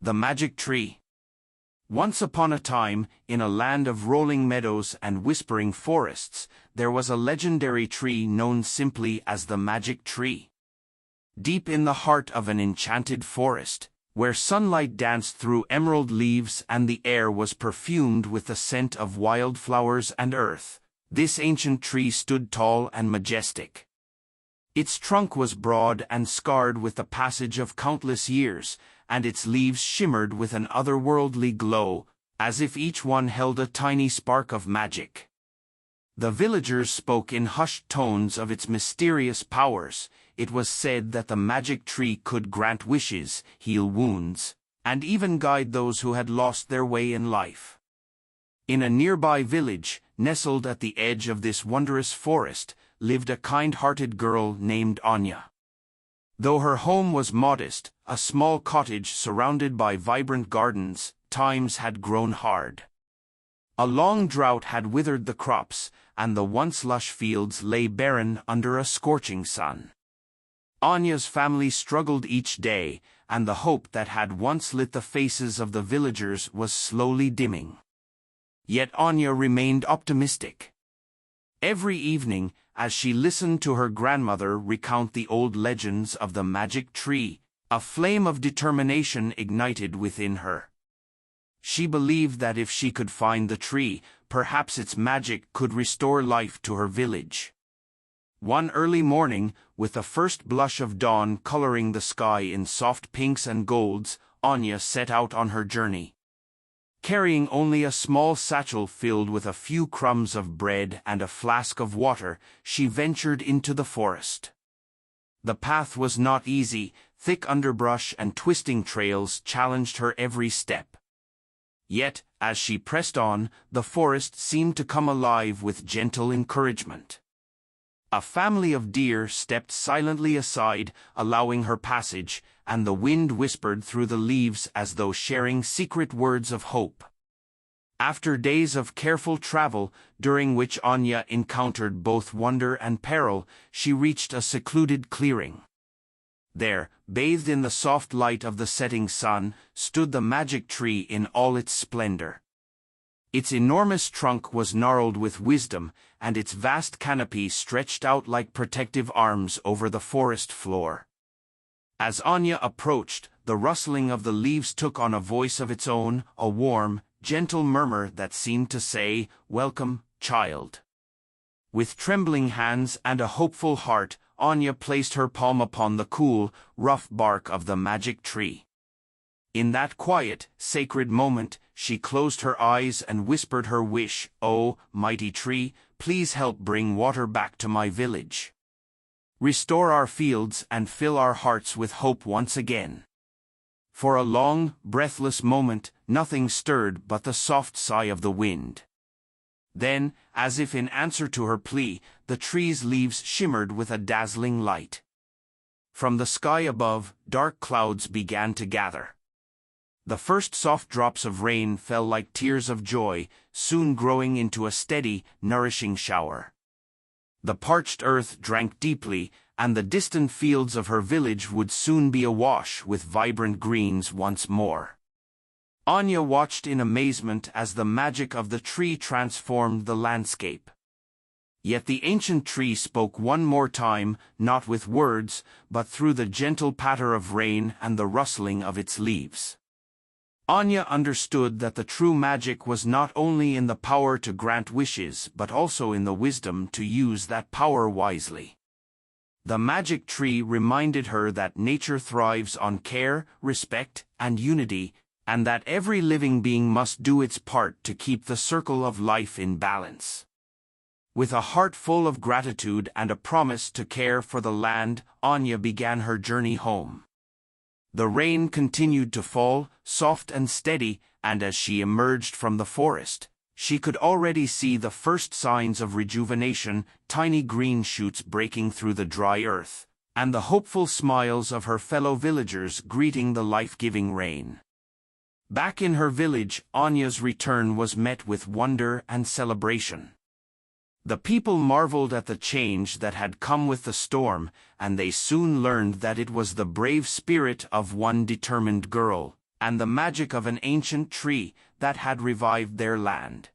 The Magic Tree. Once upon a time, in a land of rolling meadows and whispering forests, there was a legendary tree known simply as the Magic Tree. Deep in the heart of an enchanted forest, where sunlight danced through emerald leaves and the air was perfumed with the scent of wildflowers and earth, this ancient tree stood tall and majestic. Its trunk was broad and scarred with the passage of countless years, and its leaves shimmered with an otherworldly glow, as if each one held a tiny spark of magic. The villagers spoke in hushed tones of its mysterious powers. It was said that the magic tree could grant wishes, heal wounds, and even guide those who had lost their way in life. In a nearby village, nestled at the edge of this wondrous forest, lived a kind-hearted girl named Anya. Though her home was modest, a small cottage surrounded by vibrant gardens, times had grown hard. A long drought had withered the crops, and the once lush fields lay barren under a scorching sun. Anya's family struggled each day, and the hope that had once lit the faces of the villagers was slowly dimming. Yet Anya remained optimistic. Every evening, as she listened to her grandmother recount the old legends of the magic tree, a flame of determination ignited within her. She believed that if she could find the tree, perhaps its magic could restore life to her village. One early morning, with the first blush of dawn coloring the sky in soft pinks and golds, Anya set out on her journey. Carrying only a small satchel filled with a few crumbs of bread and a flask of water, she ventured into the forest. The path was not easy. Thick underbrush and twisting trails challenged her every step. Yet, as she pressed on, the forest seemed to come alive with gentle encouragement. A family of deer stepped silently aside, allowing her passage, and the wind whispered through the leaves as though sharing secret words of hope. After days of careful travel, during which Anya encountered both wonder and peril, she reached a secluded clearing. There, bathed in the soft light of the setting sun, stood the magic tree in all its splendor. Its enormous trunk was gnarled with wisdom, and its vast canopy stretched out like protective arms over the forest floor. As Anya approached, the rustling of the leaves took on a voice of its own, a warm, gentle murmur that seemed to say, "Welcome, child." With trembling hands and a hopeful heart, Anya placed her palm upon the cool, rough bark of the magic tree. In that quiet, sacred moment, she closed her eyes and whispered her wish, "Oh, mighty tree, please help bring water back to my village. Restore our fields and fill our hearts with hope once again." For a long, breathless moment, nothing stirred but the soft sigh of the wind. Then, as if in answer to her plea, the tree's leaves shimmered with a dazzling light. From the sky above, dark clouds began to gather. The first soft drops of rain fell like tears of joy, soon growing into a steady, nourishing shower. The parched earth drank deeply, and the distant fields of her village would soon be awash with vibrant greens once more. Anya watched in amazement as the magic of the tree transformed the landscape. Yet the ancient tree spoke one more time, not with words, but through the gentle patter of rain and the rustling of its leaves. Anya understood that the true magic was not only in the power to grant wishes but also in the wisdom to use that power wisely. The magic tree reminded her that nature thrives on care, respect, and unity, and that every living being must do its part to keep the circle of life in balance. With a heart full of gratitude and a promise to care for the land, Anya began her journey home. The rain continued to fall, soft and steady, and as she emerged from the forest, she could already see the first signs of rejuvenation, tiny green shoots breaking through the dry earth, and the hopeful smiles of her fellow villagers greeting the life-giving rain. Back in her village, Anya's return was met with wonder and celebration. The people marveled at the change that had come with the storm, and they soon learned that it was the brave spirit of one determined girl, and the magic of an ancient tree that had revived their land.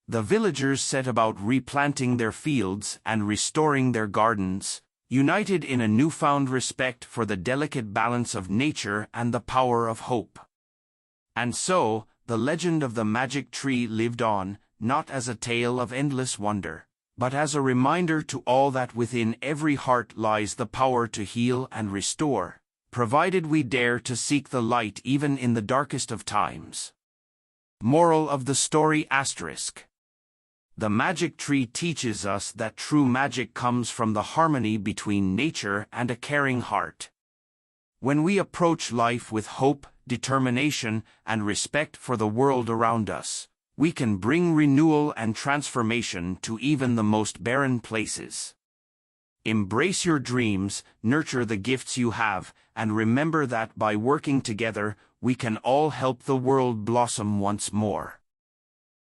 The villagers set about replanting their fields and restoring their gardens, united in a newfound respect for the delicate balance of nature and the power of hope. And so, the legend of the magic tree lived on, not as a tale of endless wonder, but as a reminder to all that within every heart lies the power to heal and restore, provided we dare to seek the light even in the darkest of times. Moral of the story *. The magic tree teaches us that true magic comes from the harmony between nature and a caring heart. When we approach life with hope, determination, and respect for the world around us, we can bring renewal and transformation to even the most barren places. Embrace your dreams, nurture the gifts you have, and remember that by working together, we can all help the world blossom once more.